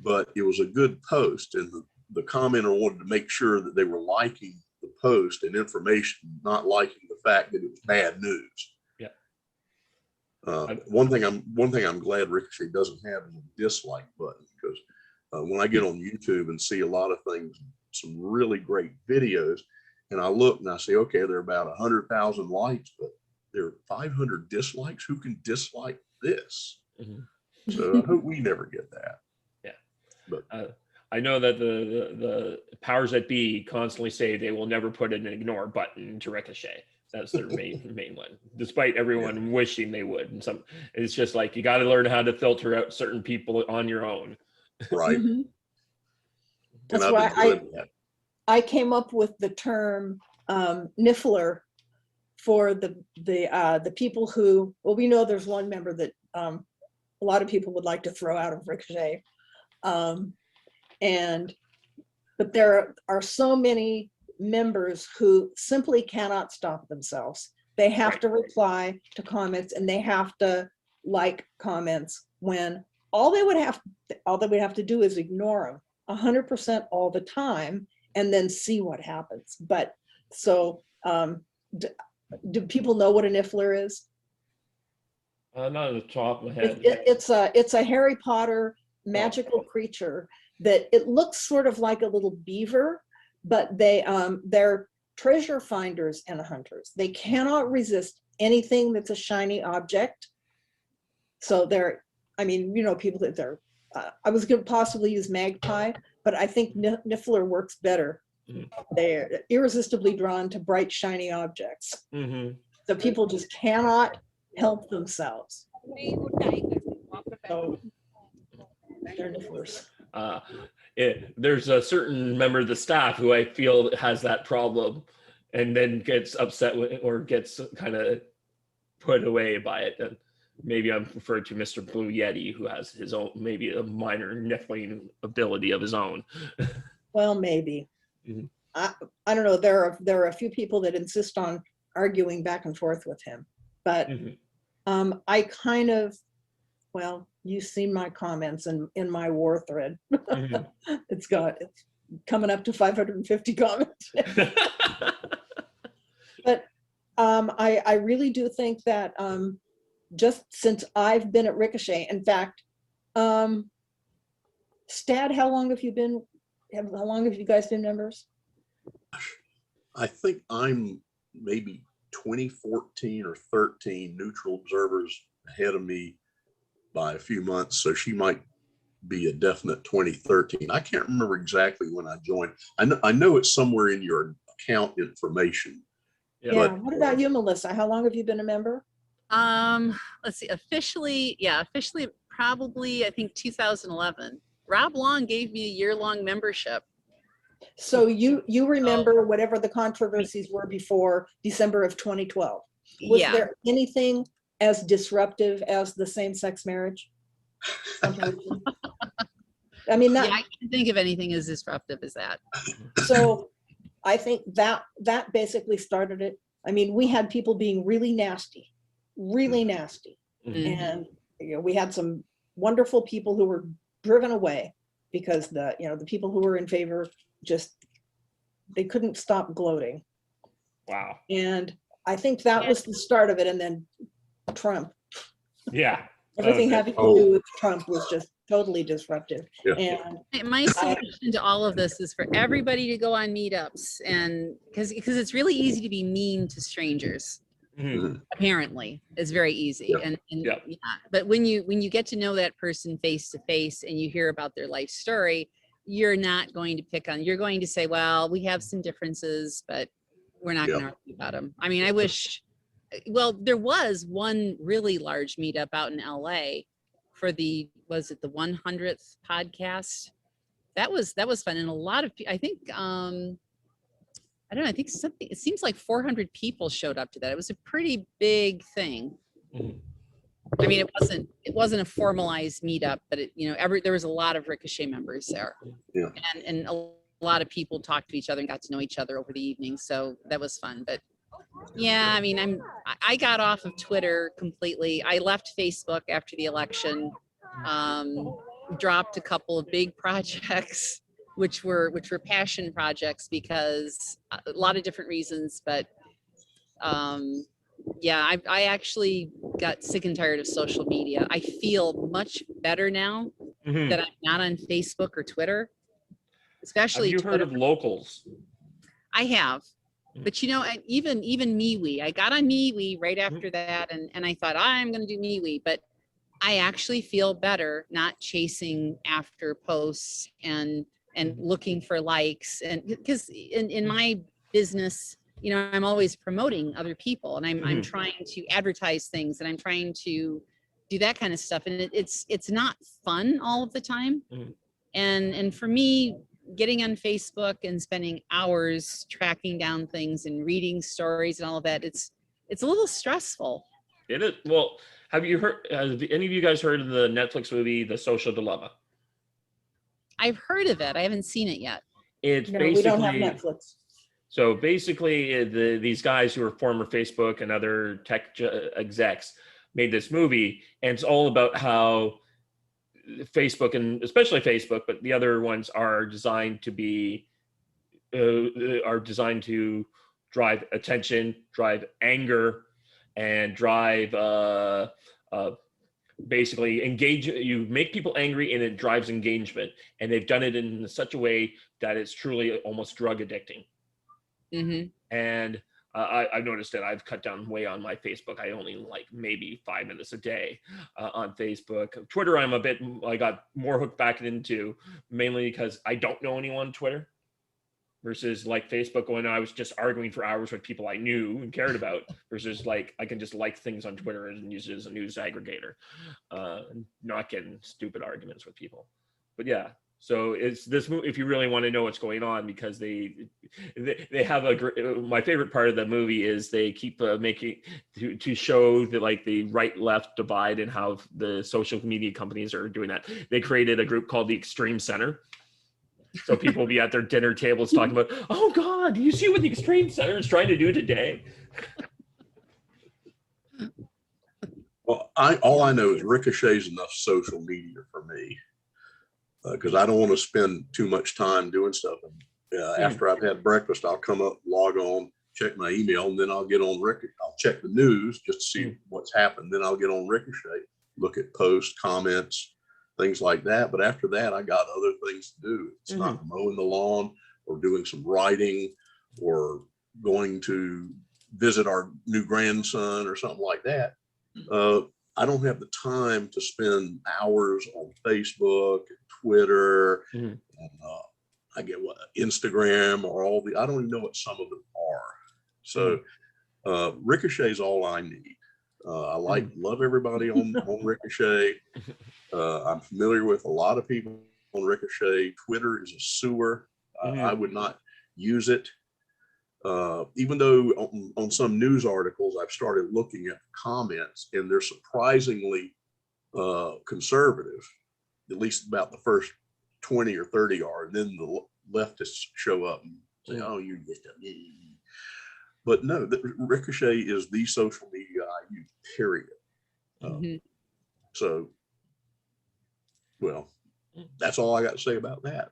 but it was a good post. And the commenter wanted to make sure that they were liking the post and information, not liking the fact that it was bad news. One thing I'm glad Ricochet doesn't have is a dislike button, because when I get on YouTube and see a lot of things, some really great videos, and I look and I say, okay, there are about 100,000 likes, but there are 500 dislikes. Who can dislike this? So I hope we never get that.
Yeah,
but
I know that the powers that be constantly say they will never put an ignore button to Ricochet. That's their main one, despite everyone wishing they would. And it's just like, you got to learn how to filter out certain people on your own.
Right.
That's why I came up with the term niffler for the people who, well, we know there's one member that a lot of people would like to throw out of Ricochet. But there are so many members who simply cannot stop themselves. They have to reply to comments and they have to like comments when all they would have to do is ignore them 100% all the time and then see what happens. But so do people know what a niffler is?
Not at the top of my head.
It's a Harry Potter magical creature that it looks sort of like a little beaver, but they're treasure finders and hunters. They cannot resist anything that's a shiny object. So I mean, you know, people that I was going to possibly use magpie, but I think niffler works better. They're irresistibly drawn to bright, shiny objects. So people just cannot help themselves. So they're nifflers.
There's a certain member of the staff who I feel has that problem and then gets upset with, or gets kind of put away by it. And maybe I'm referred to Mr. Blue Yeti, who has his own, maybe a minor niffling ability of his own.
Well, maybe. I don't know. There are a few people that insist on arguing back and forth with him, but I kind of, well, you've seen my comments in my war thread. It's coming up to 550 comments. But I really do think that just since I've been at Ricochet. In fact, Stad, how long have you guys been members?
I think I'm maybe 2014 or 13. Neutral observers ahead of me by a few months, so she might be a definite 2013. I can't remember exactly when I joined. I know it's somewhere in your account information.
Yeah.
Yeah.
But,
What about you, Melissa? How long have you been a member?
Let's see, officially probably, I think 2011. Rob Long gave me a year-long membership.
So you remember whatever the controversies were before December of 2012. Was
Yeah.
there anything as disruptive as the same-sex marriage? I mean,
Yeah, I can't think of anything as disruptive as that.
so I think that basically started it. I mean, we had people being really nasty.
Mhm.
And we had some wonderful people who were driven away because the people who were in favor they couldn't stop gloating.
Wow.
And I think that was the start of it. And then Trump,
Yeah.
everything
Okay.
having to do with Trump was just totally disruptive.
Yeah.
And
My solution to all of this is for everybody to go on meetups, and because it's really easy to be mean to strangers.
Mhm.
Apparently, it's very easy.
Yeah.
And
Yeah.
but when you get to know that person face to face and you hear about their life story, you're not going to pick on. You're going to say, well, we have some differences, but we're not going to argue about them. I mean, I wish. Well, there was one really large meetup out in LA for was it the 100th podcast? That was fun, and a lot of I think I don't know, I think something, it seems like 400 people showed up to that. It was a pretty big thing.
Mhm.
I mean, it wasn't a formalized meetup, but there was a lot of Ricochet members there.
Yeah.
And a lot of people talked to each other and got to know each other over the evening. So that was fun. But yeah, I mean, I got off of Twitter completely. I left Facebook after the election, dropped a couple of big projects, which were passion projects because a lot of different reasons. But yeah, I actually got sick and tired of social media. I feel much better now
Mhm.
that I'm not on Facebook or Twitter,
Have
especially
you heard
Twitter.
of locals?
I have. But even MeWe, I got on MeWe right after that, and I thought I'm going to do MeWe, but I actually feel better not chasing after posts and looking for likes, and because in my business, I'm always promoting other people, and I'm
Mhm.
trying to advertise things, and I'm trying to do that kind of stuff, and it's not fun all of the time.
Mhm.
And for me, getting on Facebook and spending hours tracking down things and reading stories and all of that, it's a little stressful.
It is. Well, have any of you guys heard of the Netflix movie, The Social Dilemma?
I've heard of it. I haven't seen it yet.
It's
no, we don't have
basically,
Netflix.
so basically these guys who are former Facebook and other tech execs made this movie, and it's all about how Facebook, and especially Facebook, but the other ones are designed to drive attention, drive anger, and drive basically engage. You make people angry, and it drives engagement. And they've done it in such a way that it's truly almost drug addicting.
Mm-hmm.
And I've noticed that I've cut down way on my Facebook. I only like maybe 5 minutes a day on Facebook. Twitter, I got more hooked back into, mainly because I don't know anyone on Twitter, versus like Facebook when I was just arguing for hours with people I knew and cared about, versus like I can just like things on Twitter and use it as a news aggregator, not getting stupid arguments with people. But yeah. So it's this movie, if you really want to know what's going on, because they have my favorite part of the movie is they keep making to show that like the right left divide and how the social media companies are doing that. They created a group called the Extreme Center. So people will be at their dinner tables talking about, oh God, do you see what the Extreme Center is trying to do today?
Well, all I know is Ricochet's enough social media for me, because I don't want to spend too much time doing stuff. And after I've had breakfast, I'll come up, log on, check my email, and then I'll get on Ricochet. I'll check the news just to see what's happened. Then I'll get on Ricochet, look at posts, comments, things like that. But after that, I got other things to do. It's not mowing the lawn or doing some writing or going to visit our new grandson or something like that. I don't have the time to spend hours on Facebook and Twitter and I get what, Instagram or all the, I don't even know what some of them are. So Ricochet is all I need. I love everybody on Ricochet. I'm familiar with a lot of people on Ricochet. Twitter is a sewer. I would not use it. Even though on some news articles, I've started looking at the comments and they're surprisingly conservative, at least about the first 20 or 30 are. And then the leftists show up and say, oh, you're just a... But no, Ricochet is the social media I use, period. So, well, that's all I got to say about that.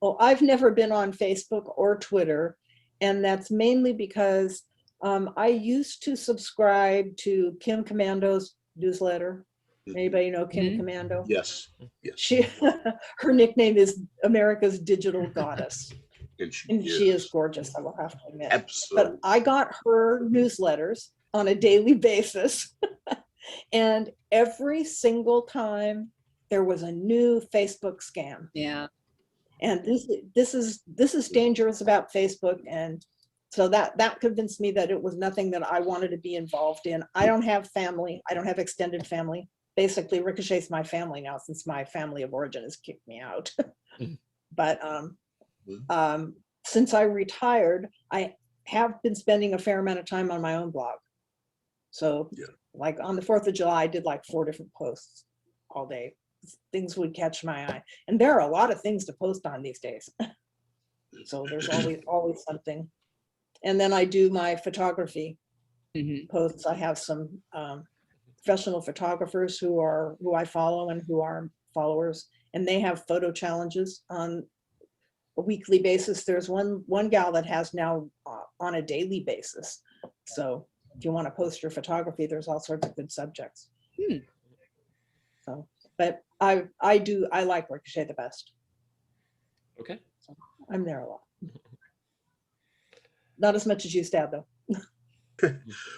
Well, I've never been on Facebook or Twitter, and that's mainly because I used to subscribe to Kim Commando's newsletter. Anybody know Kim Commando?
Yes. Yes.
She, her nickname is America's Digital Goddess.
And
she is gorgeous, I will have to admit.
Absolutely.
But I got her newsletters on a daily basis. And every single time there was a new Facebook scam.
Yeah.
And this is dangerous about Facebook. And so that convinced me that it was nothing that I wanted to be involved in. I don't have family. I don't have extended family. Basically, Ricochet's my family now since my family of origin has kicked me out. But since I retired, I have been spending a fair amount of time on my own blog. So like on the 4th of July, I did like 4 different posts all day. Things would catch my eye. And there are a lot of things to post on these days. So there's always something. And then I do my photography posts. I have some professional photographers who I follow and who are followers, and they have photo challenges on a weekly basis. There's one gal that has now on a daily basis. So if you want to post your photography, there's all sorts of good subjects. So, but I like Ricochet the best.
Okay.
So I'm there a lot. Not as much as you, Stab, though.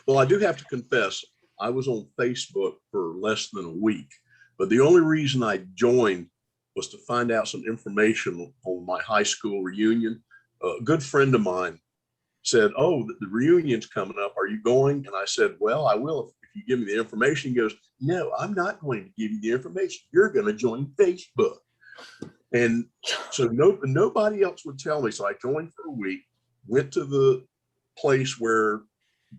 Well, I do have to confess, I was on Facebook for less than a week, but the only reason I joined was to find out some information on my high school reunion. A good friend of mine said, oh, the reunion's coming up. Are you going? And I said, well, I will if you give me the information. He goes, no, I'm not going to give you the information. You're going to join Facebook. And so nobody else would tell me. So I joined for a week, went to the place where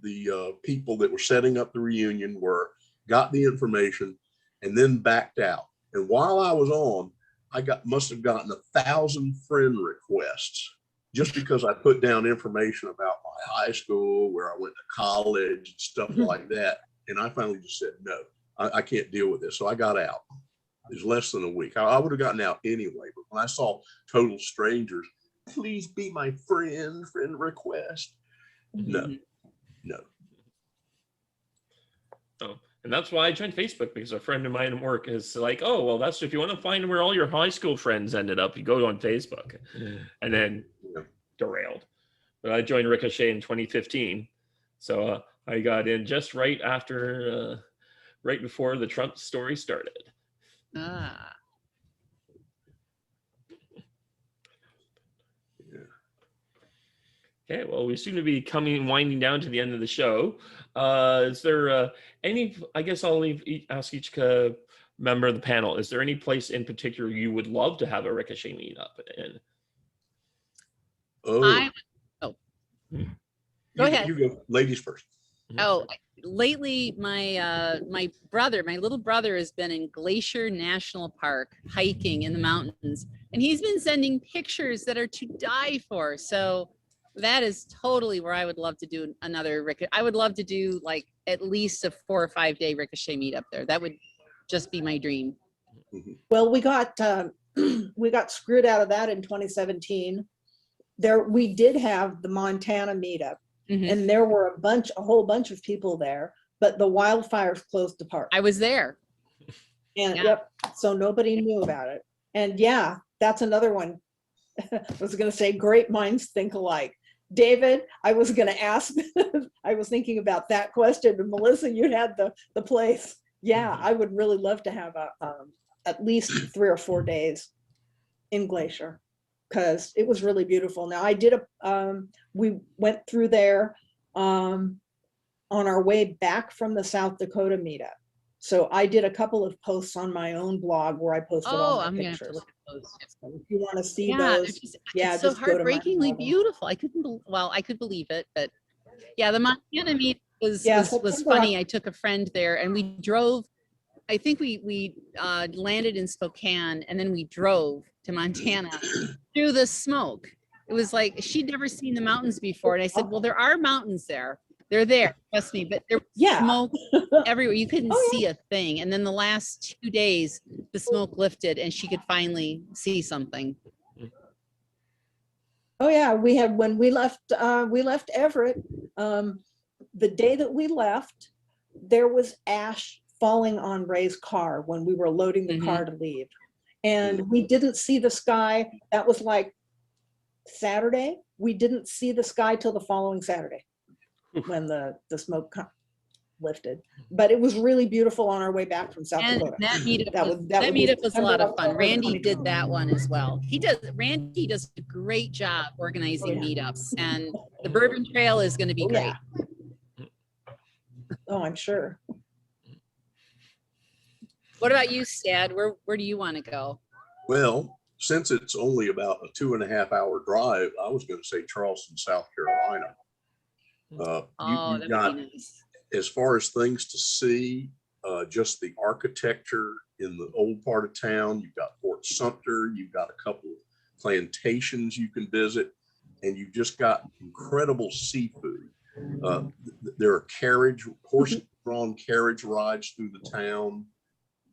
the people that were setting up the reunion were, got the information, and then backed out. And while I was on, I must have gotten 1,000 friend requests just because I put down information about my high school, where I went to college, and stuff like that. And I finally just said, no, I can't deal with this. So I got out. It was less than a week. I would have gotten out anyway. But when I saw total strangers, please be my friend request. No.
Oh, and that's why I joined Facebook, because a friend of mine at work is like, oh, well, that's if you want to find where all your high school friends ended up, you go on Facebook. And then derailed. But I joined Ricochet in 2015. So I got in just right after, right before the Trump story started. Okay, well, we seem to be winding down to the end of the show. Is there any, I guess I'll ask each member of the panel, is there any place in particular you would love to have a Ricochet meetup in?
Go ahead.
You go, ladies first.
Oh, lately my my little brother has been in Glacier National Park hiking in the mountains, and he's been sending pictures that are to die for. So that is totally where I would love to do another Ricochet. I would love to do like at least a 4 or 5 day Ricochet meetup there. That would just be my dream.
Well, we got screwed out of that in 2017. there, we did have the Montana meetup,
Mhm.
and there were a whole bunch of people there, but the wildfires closed the park.
I was there.
And
Yeah.
yep, so nobody knew about it. And yeah, that's another one. I was gonna say great minds think alike. David, I was gonna ask, I was thinking about that question, and Melissa, you had the place. Yeah, I would really love to have at least 3 or 4 days in Glacier, because it was really beautiful. Now I did we went through there on our way back from the South Dakota meetup. So I did a couple of posts on my own blog where I posted all
Oh,
my
I'm gonna have to
pictures.
look at those.
So if you want to see
Yeah, they're
those,
just,
yeah,
it's so
just go to my
heartbreakingly
blog.
beautiful. I couldn't, well, I could believe it, but yeah, the Montana meet was
Yeah,
was
September,
funny. I took a friend there, and we drove. I think we landed in Spokane, and then we drove to Montana through the smoke. It was like she'd never seen the mountains before, and I said, "Well, there are mountains there. They're there, trust me." But there was
Yeah.
smoke everywhere. You couldn't
Oh,
see a thing. And then the last 2 days, the smoke lifted, and she could finally see something.
Oh yeah, we had, when we left Everett, the day that we left, there was ash falling on Ray's car when we were loading the car to leave. And we didn't see the sky. That was like Saturday. We didn't see the sky till the following Saturday when the smoke lifted. But it was really beautiful on our way back from South
And
Dakota.
that meetup
That
was,
would
that
be
meetup was a lot of fun.
September,
Randy
2020.
did that one as well. Randy does a great job organizing meetups, and the Bourbon Trail is going to be
Oh,
great.
yeah. Oh, I'm sure.
What about you, Stad? Where do you want to go?
Well, since it's only about a 2.5 hour drive, I was going to say Charleston, South Carolina.
Oh,
You've
that
got,
would be nice.
as far as things to see, just the architecture in the old part of town. You've got Fort Sumter, you've got a couple of plantations you can visit, and you've just got incredible seafood. There are horse-drawn carriage rides through the town.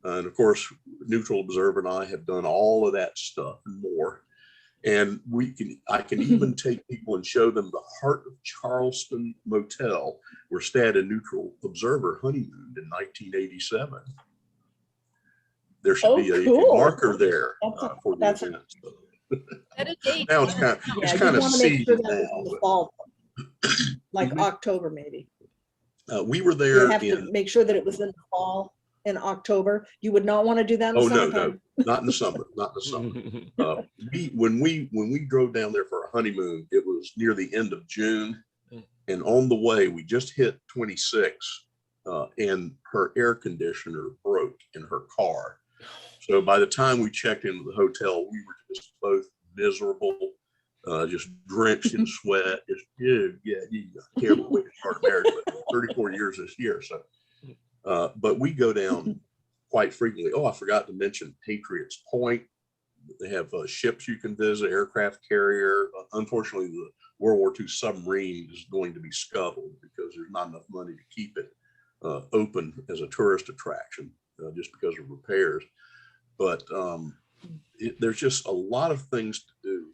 And of course, Neutral Observer and I have done all of that stuff and more. And I can even take people and show them the Heart of Charleston Motel, where Stad and Neutral Observer honeymooned in 1987. There should be a marker there for the event. Now it's kind of seedy now.
Like October maybe.
We were there.
You would have to make sure that it was in the fall, in October. You would not want to do that in the summertime.
No, not in the summer, not in the summer. When we drove down there for a honeymoon, it was near the end of June, and on the way we just hit 26, and her air conditioner broke in her car. So by the time we checked into the hotel, we were just both miserable, just drenched in sweat. Just terrible way to start a marriage, but 34 years this year. So, but we go down quite frequently. Oh, I forgot to mention Patriots Point. They have ships you can visit, aircraft carrier. Unfortunately, the World War II submarine is going to be scuttled because there's not enough money to keep it open as a tourist attraction, just because of repairs. But there's just a lot of things to do.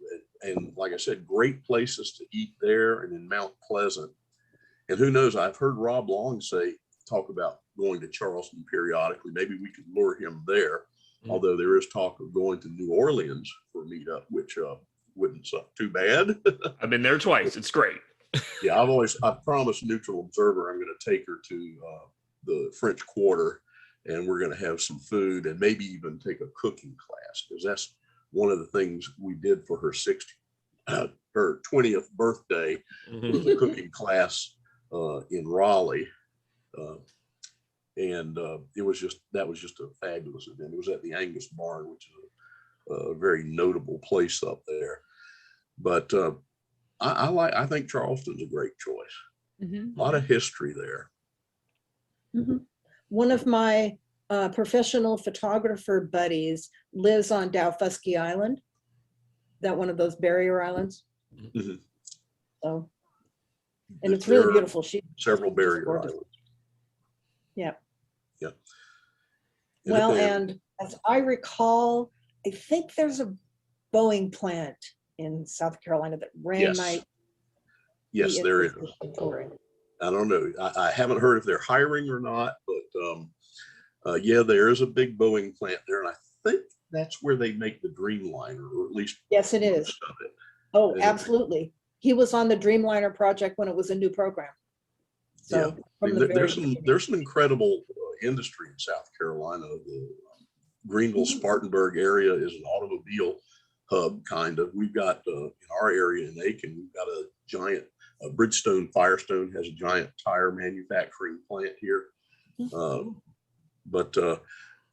And like I said, great places to eat there and in Mount Pleasant. And who knows, I've heard Rob Long talk about going to Charleston periodically. Maybe we could lure him there. Although there is talk of going to New Orleans for a meetup, which wouldn't suck too bad.
I've been there twice. It's great.
Yeah, I've promised Neutral Observer I'm going to take her to the French Quarter, and we're going to have some food and maybe even take a cooking class, because that's one of the things we did for her 20th birthday was a cooking class in Raleigh. And that was just a fabulous event. It was at the Angus Barn, which is a very notable place up there. But I think Charleston's a great choice. A lot of history there.
One of my professional photographer buddies lives on Dowfusky Island. That one of those barrier islands. So, and it's really beautiful.
Several barrier islands.
Yeah.
Yeah.
Well, and as I recall, I think there's a Boeing plant in South Carolina that Rand
Yes.
might.
Yes,
be
there is.
interested in touring.
I don't know. I haven't heard if they're hiring or not, but yeah, there is a big Boeing plant there, and I think that's where they make the Dreamliner, or at least
Yes, it is.
most of it.
Oh,
And
absolutely. He was on the Dreamliner project when it was a new program. So
Yeah.
from the very
There's
beginning.
some incredible industry in South Carolina. The Greenville
Mhm.
Spartanburg area is an automobile hub, kind of. We've got in our area in Aiken, we've got a giant Bridgestone Firestone has a giant tire manufacturing plant here. But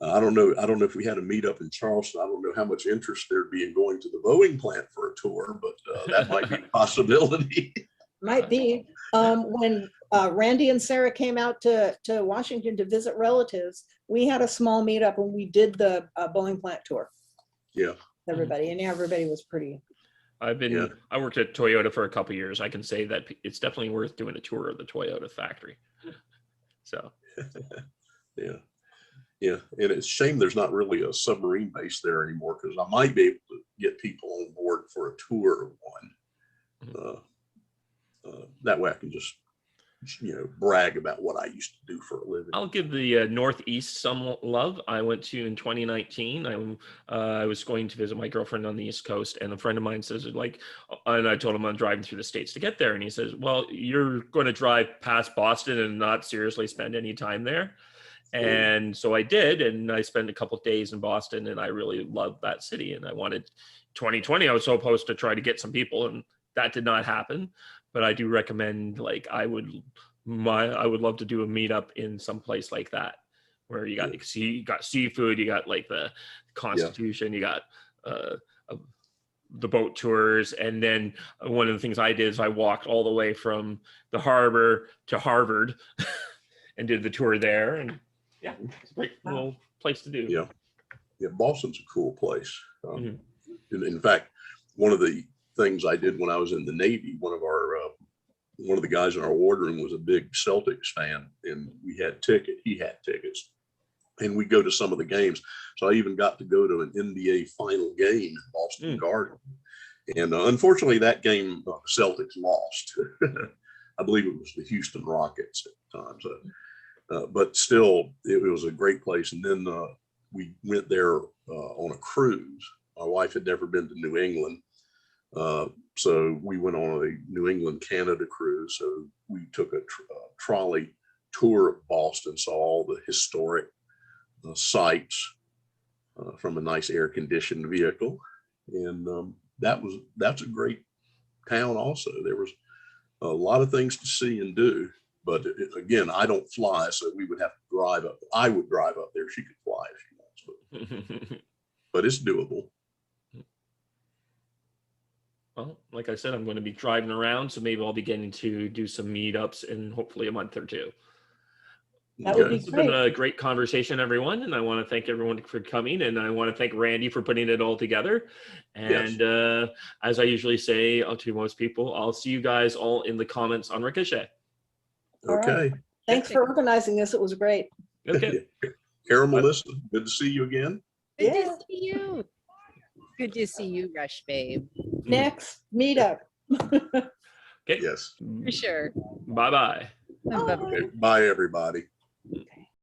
I don't know. I don't know if we had a meetup in Charleston. I don't know how much interest there'd be in going to the Boeing plant for a tour, but that might be a possibility.
Might be. When Randy and Sarah came out to Washington to visit relatives, we had a small meetup and we did the Boeing plant tour.
Yeah.
Everybody, and everybody was pretty.
I worked at Toyota for a couple of years. I can say that it's definitely worth doing a tour of the Toyota factory. So,
Yeah. Yeah. And it's a shame there's not really a submarine base there anymore, because I might be able to get people on board for a tour of one. That way I can just, brag about what I used to do for a living.
I'll give the Northeast some love. I went to in 2019. I was going to visit my girlfriend on the East Coast, and a friend of mine says, like, and I told him I'm driving through the states to get there, and he says, "Well, you're going to drive past Boston and not seriously spend any time there." And so I did, and I spent a couple of days in Boston, and I really loved that city. And I wanted 2020. I was supposed to try to get some people, and that did not happen. But I do recommend, like, I would love to do a meetup in some place like that, where you got you got seafood, you got like the Constitution, you got the boat tours, and then one of the things I did is I walked all the way from the harbor to Harvard and did the tour there, and yeah, it's a great little place to do.
Yeah, Boston's a cool place. In fact, one of the things I did when I was in the Navy, one of the guys in our wardroom was a big Celtics fan, and he had tickets, and we go to some of the games. So I even got to go to an NBA final game in Boston Garden. And unfortunately that game, the Celtics lost. I believe it was the Houston Rockets at the time. So, but still, it was a great place. And then we went there on a cruise. My wife had never been to New England. So we went on a New England, Canada cruise. So we took a trolley tour of Boston, saw all the historic sites from a nice air conditioned vehicle. And that's a great town also. There was a lot of things to see and do, but again, I don't fly, so we would have to drive up. I would drive up there. She could fly if she wants, but it's doable.
Well, like I said, I'm going to be driving around, so maybe I'll be getting to do some meetups in hopefully a month or two.
That would be
This has been
great.
a great conversation, everyone, and I want to thank everyone for coming, and I want to thank Randy for putting it all together. And as I usually say to most people, I'll see you guys all in the comments on Ricochet.
Okay.
Thanks for organizing this. It was great.
Okay.
Carol, Melissa, good to see you again.
Good
Yeah.
to see you. Good to see you, Rush Babe.
Next meetup.
Okay.
Yes.
For sure.
Bye-bye.
Bye-bye.
Okay. Bye, everybody.